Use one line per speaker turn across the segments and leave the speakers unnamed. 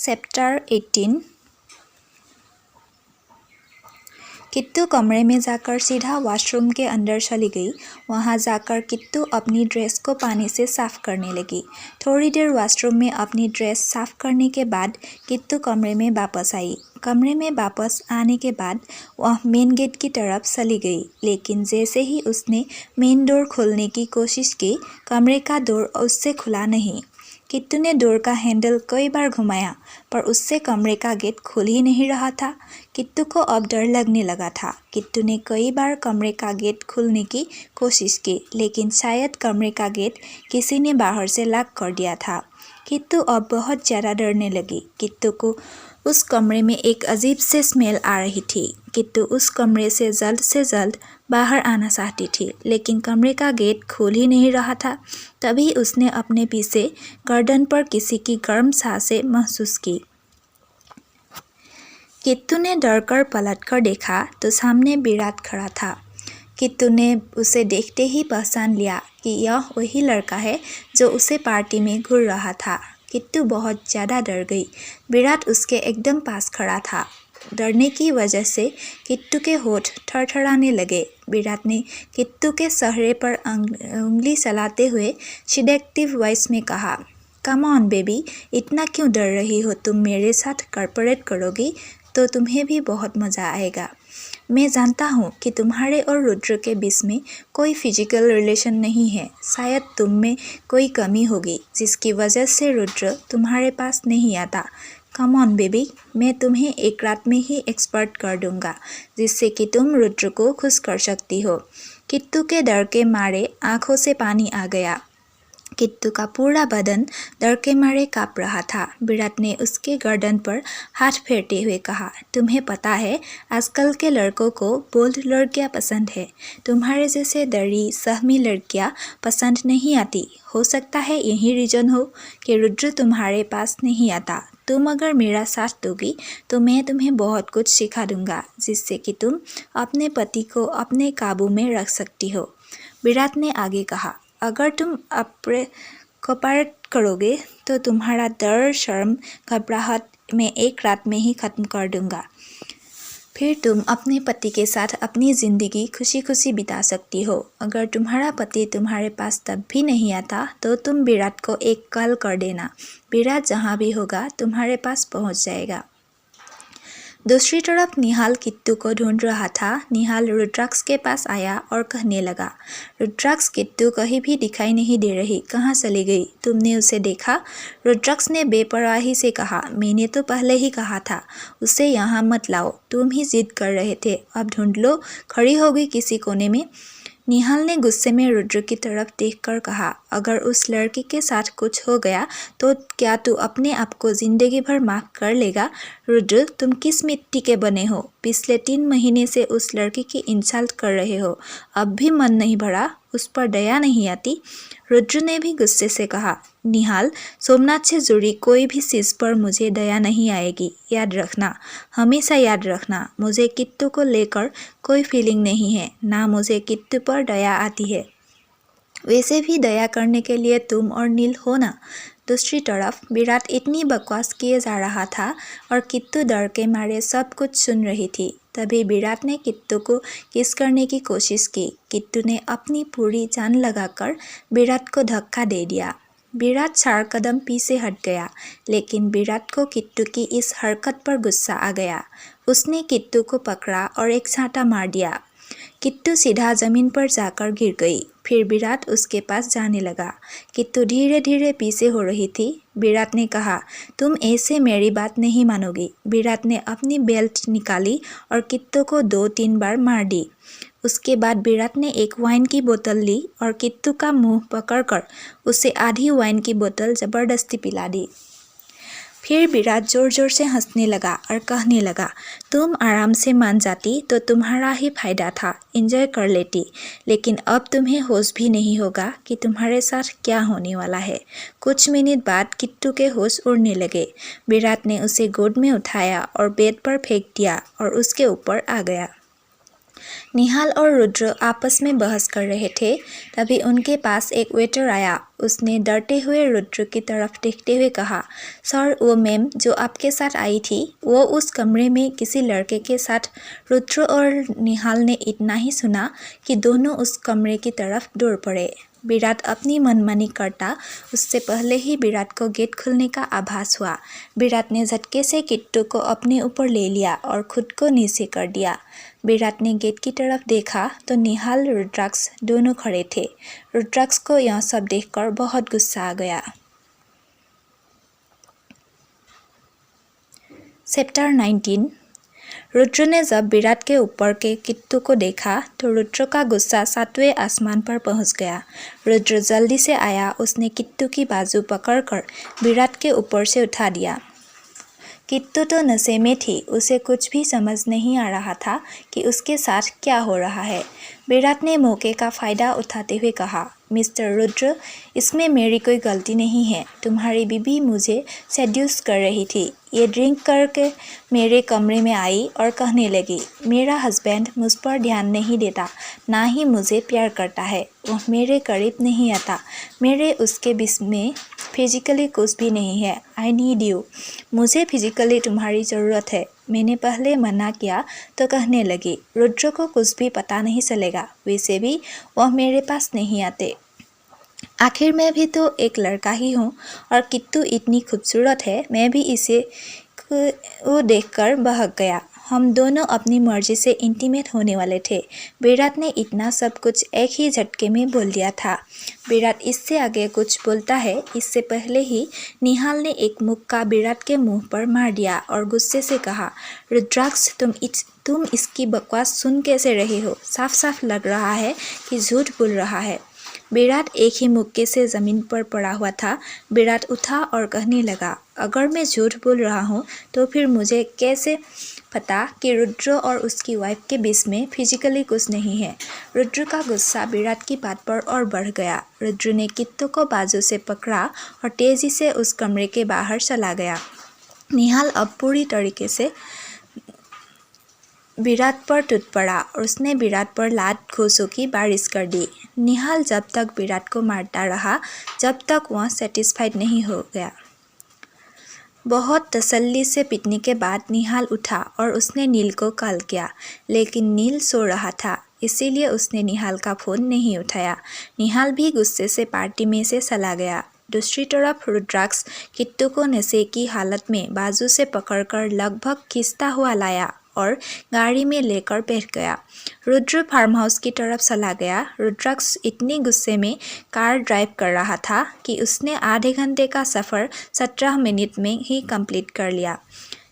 Chapter 18। Kittu कमरे में जाकर सीधा वॉशरूम के अंदर चली गई। वहां जाकर किट्टू अपनी ड्रेस को पानी से साफ करने लगी। थोड़ी देर वॉशरूम में अपनी ड्रेस साफ करने के बाद किट्टू कमरे में वापस आई। कमरे में वापस आने के बाद वह मेन गेट की तरफ चली गई, लेकिन जैसे ही उसने मेन डोर खोलने की कोशिश की, कमरे का डोर उससे खुला नहीं। किट्टू ने डोर का हैंडल कई बार घुमाया, पर उससे कमरे का गेट खुल ही नहीं रहा था। किट्टू को अब डर लगने लगा था। किट्टू ने कई बार कमरे का गेट खोलने की कोशिश की, लेकिन शायद कमरे का गेट किसी ने बाहर से लॉक कर दिया था। किट्टू अब बहुत ज़्यादा डरने लगी। किट्टू को उस कमरे में एक अजीब से स्मेल आ रही थी। किट्टू उस कमरे से जल्द बाहर आना चाहती थी, लेकिन कमरे का गेट खोल ही नहीं रहा था। तभी उसने अपने पीछे गर्दन पर किसी की गर्म सांसें महसूस की। किट्टू ने डरकर पलटकर देखा तो सामने विराट खड़ा था। किट्टू ने उसे देखते ही पहचान लिया कि यह वही लड़का है जो उसे पार्टी में घूर रहा था। किट्टू बहुत ज़्यादा डर गई। विराट उसके एकदम पास खड़ा था। डरने की वजह से किट्टू के होठ थरथराने लगे। विराट ने किट्टू के चेहरे पर उंगली चलाते हुए सिडेक्टिव वॉइस में कहा, कम ऑन बेबी, इतना क्यों डर रही हो? तुम मेरे साथ कॉर्पोरेट करोगी तो तुम्हें भी बहुत मज़ा आएगा। मैं जानता हूँ कि तुम्हारे और रुद्र के बीच में कोई फिजिकल रिलेशन नहीं है। शायद तुम में कोई कमी होगी जिसकी वजह से रुद्र तुम्हारे पास नहीं आता। कम ऑन बेबी, मैं तुम्हें एक रात में ही एक्सपर्ट कर दूंगा, जिससे कि तुम रुद्र को खुश कर सकती हो। किट्टू के डर के मारे आंखों से पानी आ गया। किट्टू का पूरा बदन डर के मारे काँप रहा था। विराट ने उसके गर्दन पर हाथ फेरते हुए कहा, तुम्हें पता है आजकल के लड़कों को बोल्ड लड़कियां पसंद है। तुम्हारे जैसे डरी सहमी लड़कियां पसंद नहीं आती। हो सकता है यही रीज़न हो कि रुद्र तुम्हारे पास नहीं आता। तुम अगर मेरा साथ दोगी तो मैं तुम्हें बहुत कुछ सिखा दूंगा, जिससे कि तुम अपने पति को अपने काबू में रख सकती हो। विराट ने आगे कहा, अगर तुम कॉर्पोरेट करोगे तो तुम्हारा डर, शर्म, घबराहट मैं एक रात में ही ख़त्म कर दूंगा। फिर तुम अपने पति के साथ अपनी ज़िंदगी खुशी खुशी बिता सकती हो। अगर तुम्हारा पति तुम्हारे पास तब भी नहीं आता तो तुम विराट को एक कॉल कर देना। विराट जहाँ भी होगा तुम्हारे पास पहुँच जाएगा। दूसरी तरफ निहाल किट्टू को ढूंढ रहा था। निहाल रुद्राक्ष के पास आया और कहने लगा, रुद्राक्ष, किट्टू कहीं भी दिखाई नहीं दे रही, कहाँ चली गई? तुमने उसे देखा? रुद्राक्ष ने बेपरवाही से कहा, मैंने तो पहले ही कहा था उसे यहाँ मत लाओ, तुम ही जिद कर रहे थे। अब ढूंढ लो। खड़ी हो गई किसी कोने में। निहाल ने गुस्से में रुद्र की तरफ देखकर कहा, अगर उस लड़की के साथ कुछ हो गया तो क्या तू अपने आप को जिंदगी भर माफ कर लेगा? रुद्र, तुम किस मिट्टी के बने हो? पिछले 3 महीने से उस लड़की की इंसल्ट कर रहे हो, अब भी मन नहीं भरा? उस पर दया नहीं आती? रुद्र ने भी गुस्से से कहा, निहाल, सोमनाथ से जुड़ी कोई भी चीज़ पर मुझे दया नहीं आएगी। याद रखना, हमेशा याद रखना, मुझे किट्टू को लेकर कोई फीलिंग नहीं है, ना मुझे किट्टू पर दया आती है। वैसे भी दया करने के लिए तुम और नील हो ना। दूसरी तरफ विराट इतनी बकवास किए जा रहा था और किट्टू डर के मारे सब कुछ सुन रही थी। तभी विराट ने किट्टू को किस करने की कोशिश की। किट्टू ने अपनी पूरी जान लगाकर विराट को धक्का दे दिया। विराट 4 कदम पीछे हट गया, लेकिन विराट को किट्टू की इस हरकत पर गुस्सा आ गया। उसने किट्टू को पकड़ा और एक छांटा मार दिया। किट्टू सीधा जमीन पर जाकर गिर गई। फिर विराट उसके पास जाने लगा। किट्टू धीरे धीरे पीछे हो रही थी। विराट ने कहा, तुम ऐसे मेरी बात नहीं मानोगी। विराट ने अपनी बेल्ट निकाली और किट्टू को 2-3 बार मार दी। उसके बाद विराट ने एक वाइन की बोतल ली और किट्टू का मुंह पकड़कर उसे आधी वाइन की बोतल जबरदस्ती पिला दी। फिर विराट जोर जोर से हंसने लगा और कहने लगा, तुम आराम से मान जाती तो तुम्हारा ही फायदा था, एंजॉय कर लेती। लेकिन अब तुम्हें होश भी नहीं होगा कि तुम्हारे साथ क्या होने वाला है। कुछ मिनट बाद किट्टू के होश उड़ने लगे। विराट ने उसे गोद में उठाया और बेड पर फेंक दिया और उसके ऊपर आ गया। निहाल और रुद्र आपस में बहस कर रहे थे। तभी उनके पास एक वेटर आया। उसने डरते हुए रुद्र की तरफ देखते हुए कहा, सर, वो मैम जो आपके साथ आई थी वो उस कमरे में किसी लड़के के साथ। रुद्र और निहाल ने इतना ही सुना कि दोनों उस कमरे की तरफ दौड़ पड़े। विराट अपनी मनमानी करता उससे पहले ही विराट को गेट खुलने का आभास हुआ। विराट ने झटके से किट्टू को अपने ऊपर ले लिया और खुद को नीचे कर दिया। विराट ने गेट की तरफ देखा तो निहाल रुद्राक्ष दोनों खड़े थे। रुद्राक्ष को यह सब देखकर बहुत गुस्सा आ गया। चैप्टर 19। रुद्र ने जब विराट के ऊपर के किट्टू को देखा तो रुद्र का गुस्सा 7वें आसमान पर पहुंच गया। रुद्र जल्दी से आया। उसने किट्टू की बाजू पकड़कर विराट के ऊपर से उठा दिया। किट्टू तो नशे में थी। उसे कुछ भी समझ नहीं आ रहा था कि उसके साथ क्या हो रहा है। विराट ने मौके का फ़ायदा उठाते हुए कहा, मिस्टर रुद्र, इसमें मेरी कोई गलती नहीं है। तुम्हारी बीबी मुझे सेड्यूस कर रही थी। ये ड्रिंक करके मेरे कमरे में आई और कहने लगी, मेरा हस्बैंड मुझ पर ध्यान नहीं देता, ना ही मुझे प्यार करता है। वह मेरे करीब नहीं आता। मेरे उसके बीच में फिजिकली कुछ भी नहीं है। I need you. मुझे फिजिकली तुम्हारी ज़रूरत है। मैंने पहले मना किया तो कहने लगी, रुद्र को कुछ भी पता नहीं चलेगा। वैसे भी वह मेरे पास नहीं आते। आखिर मैं भी तो एक लड़का ही हूँ और किट्टू इतनी खूबसूरत है। मैं भी इसे वो देखकर बहक गया। हम दोनों अपनी मर्जी से इंटीमेट होने वाले थे। विराट ने इतना सब कुछ एक ही झटके में बोल दिया था। विराट इससे आगे कुछ बोलता है इससे पहले ही निहाल ने एक मुक्का विराट के मुंह पर मार दिया और गुस्से से कहा, रुद्राक्ष, तुम इसकी बकवास सुन कैसे रहे हो? साफ साफ लग रहा है कि झूठ बोल रहा है। विराट एक ही मुक्के से ज़मीन पर पड़ा हुआ था। विराट उठा और कहने लगा, अगर मैं झूठ बोल रहा हूँ तो फिर मुझे कैसे पता कि रुद्र और उसकी वाइफ के बीच में फिजिकली कुछ नहीं है। रुद्र का गुस्सा विराट की बात पर और बढ़ गया। रुद्र ने किट्टू को बाजू से पकड़ा और तेजी से उस कमरे के बाहर चला गया। निहाल अब पूरी तरीके से विराट पर टूट पड़ा और उसने विराट पर लात घूंसों की बारिश कर दी। निहाल जब तक विराट को मारता रहा जब तक वह सेटिस्फाइड नहीं हो गया। बहुत तसल्ली से पीटने के बाद निहाल उठा और उसने नील को कॉल किया, लेकिन नील सो रहा था, इसीलिए उसने निहाल का फ़ोन नहीं उठाया। निहाल भी गुस्से से पार्टी में से चला गया। दूसरी तरफ रुद्राक्ष किट्टू को नशे की हालत में बाजू से पकड़कर लगभग खींचता हुआ लाया और गाड़ी में लेकर बैठ गया। रुद्र फार्म हाउस की तरफ चला गया। रुद्राक्ष इतनी गुस्से में कार ड्राइव कर रहा था कि उसने आधे घंटे का सफ़र 17 मिनट में ही कंप्लीट कर लिया।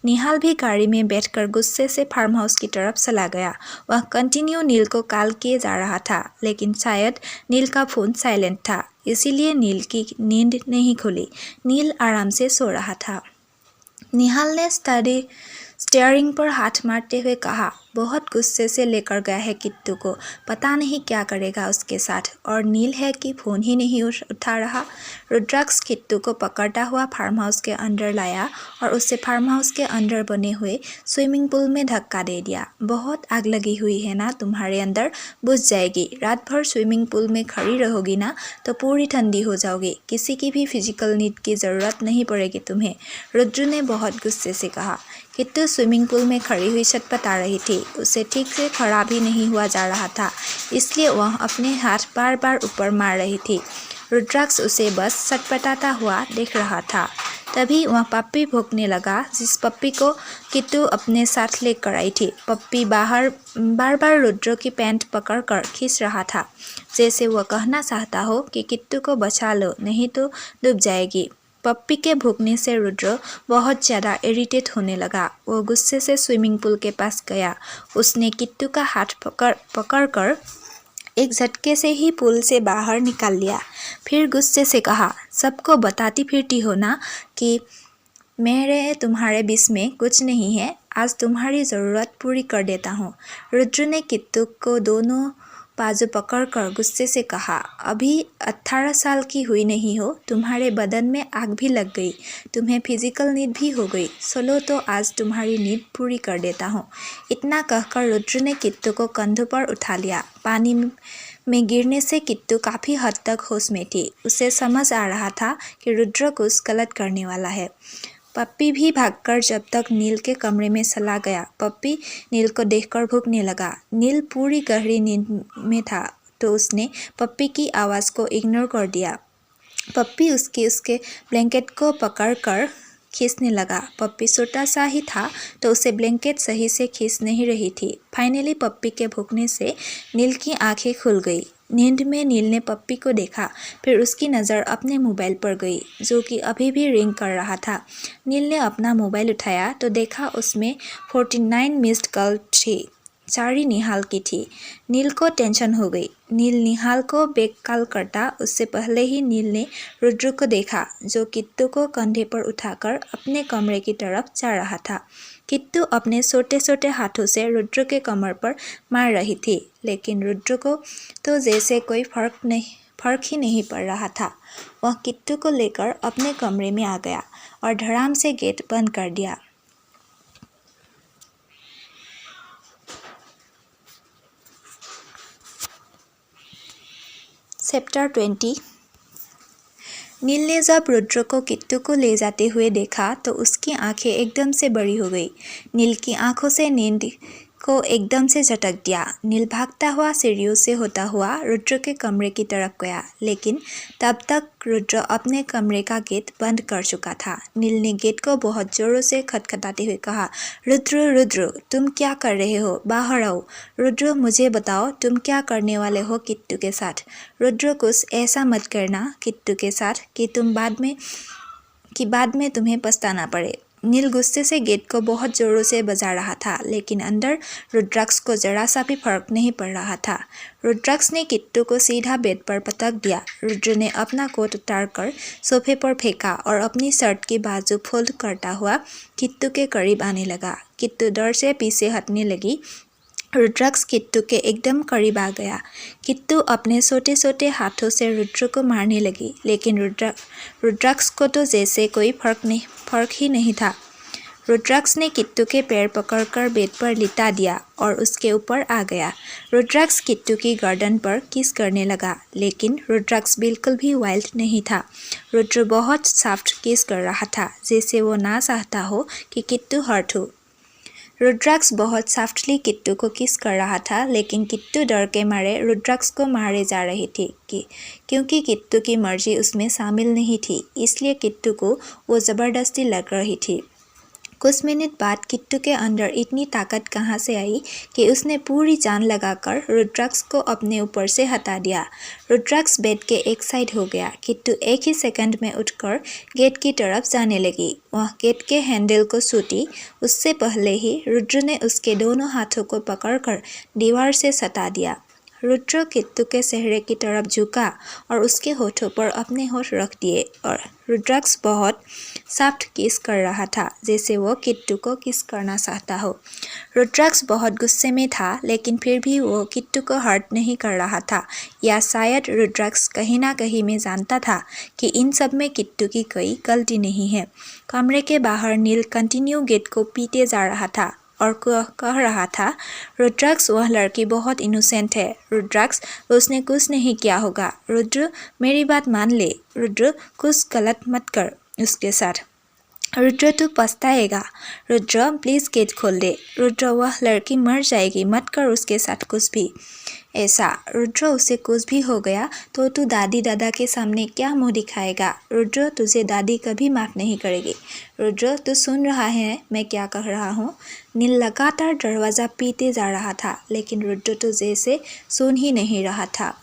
निहाल भी गाड़ी में बैठकर गुस्से से फार्म हाउस की तरफ चला गया। वह कंटिन्यू नील को कॉल किए जा रहा था, लेकिन शायद नील का फ़ोन साइलेंट था, इसीलिए नील की नींद नहीं खुली। नील आराम से सो रहा था। निहाल ने स्टीयरिंग पर हाथ मारते हुए कहा, बहुत गुस्से से लेकर गया है किट्टू को, पता नहीं क्या करेगा उसके साथ। और नील है कि फ़ोन ही नहीं उठा रहा। रुद्राक्ष किट्टू को पकड़ता हुआ फार्म हाउस के अंदर लाया और उसे फार्म हाउस के अंदर बने हुए स्विमिंग पूल में धक्का दे दिया। बहुत आग लगी हुई है ना तुम्हारे अंदर, बुझ जाएगी। रात भर स्विमिंग पूल में खड़ी रहोगी ना तो पूरी ठंडी हो जाओगी। किसी की भी फिजिकल नीड की ज़रूरत नहीं पड़ेगी तुम्हें, रुद्र ने बहुत गुस्से से कहा। किट्टू स्विमिंग पूल में खड़ी हुई छटपटा रही थी। उसे ठीक से खड़ा भी नहीं हुआ जा रहा था, इसलिए वह अपने हाथ बार बार ऊपर मार रही थी। रुद्राक्ष उसे बस छटपटाता हुआ देख रहा था। तभी वह पप्पी भौंकने लगा, जिस पप्पी को किट्टू अपने साथ लेकर आई थी। पप्पी बार बार रुद्र की पैंट पकड़कर खींच रहा था, जैसे वह कहना चाहता हो कि किट्टू को बचा लो, नहीं तो डूब जाएगी। पप्पी के भूखने से रुद्र बहुत ज़्यादा इरिटेट होने लगा। वो गुस्से से स्विमिंग पूल के पास गया। उसने किट्टू का हाथ पकड़कर एक झटके से ही पूल से बाहर निकाल लिया। फिर गुस्से से कहा, सबको बताती फिरती हो ना कि मेरे तुम्हारे बीच में कुछ नहीं है। आज तुम्हारी ज़रूरत पूरी कर देता हूँ। रुद्र ने किट्टू को दोनों बाजू पकड़कर गुस्से से कहा, अभी 18 साल की हुई नहीं हो, तुम्हारे बदन में आग भी लग गई, तुम्हें फिजिकल नीड भी हो गई, चलो तो आज तुम्हारी नीड पूरी कर देता हूँ। इतना कहकर रुद्र ने किट्टू को कंधों पर उठा लिया। पानी में गिरने से किट्टू काफ़ी हद तक होश में थी। उसे समझ आ रहा था कि रुद्र कुछ गलत करने वाला है। पप्पी भी भागकर जब तक नील के कमरे में चला गया। पप्पी नील को देखकर भूखने लगा। नील पूरी गहरी नींद में था तो उसने पप्पी की आवाज़ को इग्नोर कर दिया। पप्पी उसके ब्लैंकेट को पकड़कर खींचने लगा। पप्पी छोटा सा ही था तो उसे ब्लैंकेट सही से खींच नहीं रही थी। फाइनली पप्पी के भूखने से नील की आंखें खुल गई। नींद में नील ने पप्पी को देखा, फिर उसकी नज़र अपने मोबाइल पर गई जो कि अभी भी रिंग कर रहा था। नील ने अपना मोबाइल उठाया तो देखा उसमें 49 मिस्ड कॉल थी। सारी निहाल की थी। नील को टेंशन हो गई। नील निहाल को बैक कॉल करता उससे पहले ही नील ने रुद्र को देखा जो किट्टू को कंधे पर उठाकर अपने कमरे की तरफ जा रहा था। किट्टू अपने छोटे छोटे हाथों से रुद्र के कमर पर मार रही थी, लेकिन रुद्र को तो जैसे कोई फर्क ही नहीं पड़ रहा था। वह किट्टू को लेकर अपने कमरे में आ गया और धड़ाम से गेट बंद कर दिया। चैप्टर 20। नील ने जब रुद्र को किट्टू को ले जाते हुए देखा तो उसकी आंखें एकदम से बड़ी हो गई। नील की आंखों से नींद को एकदम से झटक दिया। नील भागता हुआ सीढ़ियों से होता हुआ रुद्र के कमरे की तरफ गया, लेकिन तब तक रुद्र अपने कमरे का गेट बंद कर चुका था। नील ने गेट को बहुत जोरों से खटखटाते हुए कहा, रुद्र रुद्र, तुम क्या कर रहे हो? बाहर आओ। रुद्र, मुझे बताओ तुम क्या करने वाले हो किट्टू के साथ? रुद्र, कुछ ऐसा मत करना किट्टू के साथ कि बाद में तुम्हें पछताना पड़े। नील गुस्से से गेट को बहुत जोरों से बजा रहा था, लेकिन अंदर रुद्राक्ष को जरा सा भी फर्क नहीं पड़ रहा था। रुद्राक्ष ने किट्टू को सीधा बेड पर पटक दिया। रुद्र ने अपना कोट उतारकर सोफे पर फेंका और अपनी शर्ट की बाजू फोल्ड करता हुआ किट्टू के करीब आने लगा। किट्टू डर से पीछे हटने लगी। रुद्राक्ष किट्टू के एकदम करीब आ गया। किट्टू अपने छोटे छोटे हाथों से रुद्र को मारने लगी, लेकिन रुद्राक्ष को तो जैसे कोई फर्क ही नहीं था। रुद्राक्ष ने किट्टू के पैर पकड़कर बेड पर लिटा दिया और उसके ऊपर आ गया। रुद्राक्ष किट्टू की गर्दन पर किस करने लगा, लेकिन रुद्राक्ष बिल्कुल भी वाइल्ड नहीं था। रुद्र बहुत सॉफ्ट किस कर रहा था, जैसे वो ना चाहता हो कि किट्टू हर्ट हो। रुद्राक्ष बहुत सॉफ्टली किट्टू को किस कर रहा था, लेकिन किट्टू डर के मारे रुद्राक्ष को मारे जा रही थी क्योंकि किट्टू की मर्जी उसमें शामिल नहीं थी, इसलिए किट्टू को वो ज़बरदस्ती लग रही थी। कुछ मिनट बाद किट्टू के अंदर इतनी ताकत कहाँ से आई कि उसने पूरी जान लगाकर रुद्राक्ष को अपने ऊपर से हटा दिया। रुद्राक्ष बेड के एक साइड हो गया। किट्टू एक ही सेकंड में उठकर गेट की तरफ जाने लगी। वह गेट के हैंडल को छूटी उससे पहले ही रुद्र ने उसके दोनों हाथों को पकड़कर दीवार से सटा दिया। रुद्र किट्टू के चेहरे की तरफ झुका और उसके होठों पर अपने होठ रख दिए और रुद्राक्ष बहुत सॉफ्ट किस कर रहा था, जैसे वो किट्टू को किस करना चाहता हो। रुद्राक्ष बहुत गुस्से में था, लेकिन फिर भी वो किट्टू को हर्ट नहीं कर रहा था, या शायद रुद्राक्ष कहीं ना कहीं में जानता था कि इन सब में किट्टू की कोई गलती नहीं है। कमरे के बाहर नील कंटिन्यू गेट को पीटे जा रहा था और कह रहा था, रुद्राक्ष, वह लड़की बहुत इनोसेंट है। रुद्राक्ष, उसने कुछ नहीं किया होगा। रुद्र, मेरी बात मान ले। रुद्र, कुछ गलत मत कर उसके साथ। रुद्र, तू पछताएगा। रुद्र, प्लीज़ गेट खोल दे। रुद्र, वह लड़की मर जाएगी, मत कर उसके साथ कुछ भी ऐसा। रुद्र, उसे कुछ भी हो गया तो तू दादी दादा के सामने क्या मुंह दिखाएगा? रुद्र, तुझे दादी कभी माफ़ नहीं करेगी। रुद्र, तू सुन रहा है मैं क्या कह रहा हूँ? नील लगातार दरवाज़ा पीटे जा रहा था, लेकिन रुद्र तो जैसे सुन ही नहीं रहा था।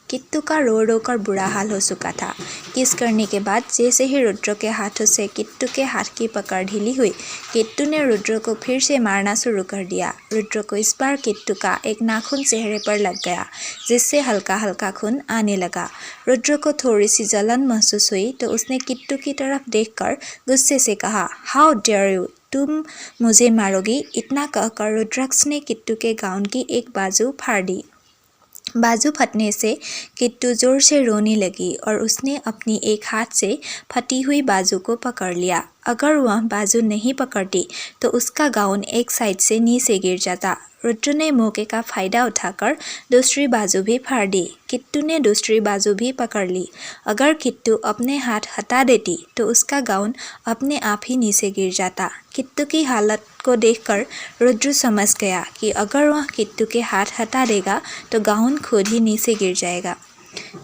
किट्टू का रो रो कर बुरा हाल हो चुका था। किस करने के बाद जैसे ही रुद्र के हाथों से किट्टू के हाथ की पकड़ ढीली हुई, किट्टू ने रुद्र को फिर से मारना शुरू कर दिया। रुद्र को इस बार किट्टू का एक नाखून चेहरे पर लग गया, जिससे हल्का हल्का खून आने लगा। रुद्र को थोड़ी सी जलन महसूस हुई तो उसने किट्टू की तरफ देखकर गुस्से से कहा, हाउ डेयर यू, तुम मुझे मारोगी? इतना कहकर रुद्राक्ष ने किट्टू के गाउन की एक बाजू फाड़ दी। बाजू फटने से किट्टू जोर से रोने लगी और उसने अपनी एक हाथ से फटी हुई बाजू को पकड़ लिया। अगर वह बाजू नहीं पकड़ती तो उसका गाउन एक साइड से नीचे गिर जाता। रुद्र ने मौके का फायदा उठाकर दूसरी बाजू भी फाड़ दी। किट्टू ने दूसरी बाजू भी पकड़ ली। अगर किट्टू अपने हाथ हटा देती तो उसका गाउन अपने आप ही नीचे गिर जाता। किट्टू की हालत को देखकर रुद्र समझ गया कि अगर वह किट्टू के हाथ हटा देगा तो गाउन खुद ही नीचे गिर जाएगा।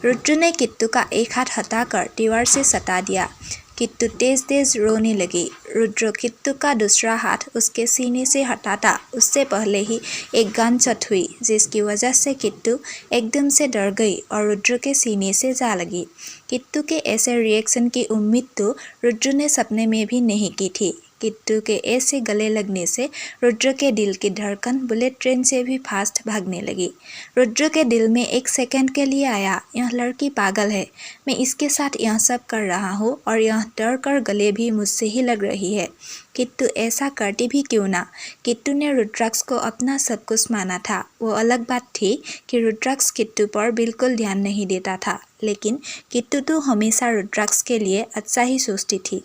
रुद्र ने किट्टू का एक हाथ हटाकर दीवार से सटा दिया। किट्टू तेज तेज रोने लगी। रुद्र किट्टू का दूसरा हाथ उसके सीने से हटाता उससे पहले ही एक गनशॉट हुई, जिसकी वजह से किट्टू एकदम से डर गई और रुद्र के सीने से जा लगी। किट्टू के ऐसे रिएक्शन की उम्मीद तो रुद्र ने सपने में भी नहीं की थी। किट्टू के ऐसे गले लगने से रुद्र के दिल की धड़कन बुलेट ट्रेन से भी फास्ट भागने लगी। रुद्र के दिल में एक सेकंड के लिए आया, यह लड़की पागल है, मैं इसके साथ यह सब कर रहा हूँ और यह डर कर गले भी मुझसे ही लग रही है। किट्टू ऐसा करती भी क्यों ना। किट्टू ने रुद्राक्ष को अपना सब कुछ माना था। वो अलग बात थी कि रुद्राक्ष किट्टू पर बिल्कुल ध्यान नहीं देता था, लेकिन किट्टू तो हमेशा रुद्राक्ष के लिए अच्छा ही सोचती थी।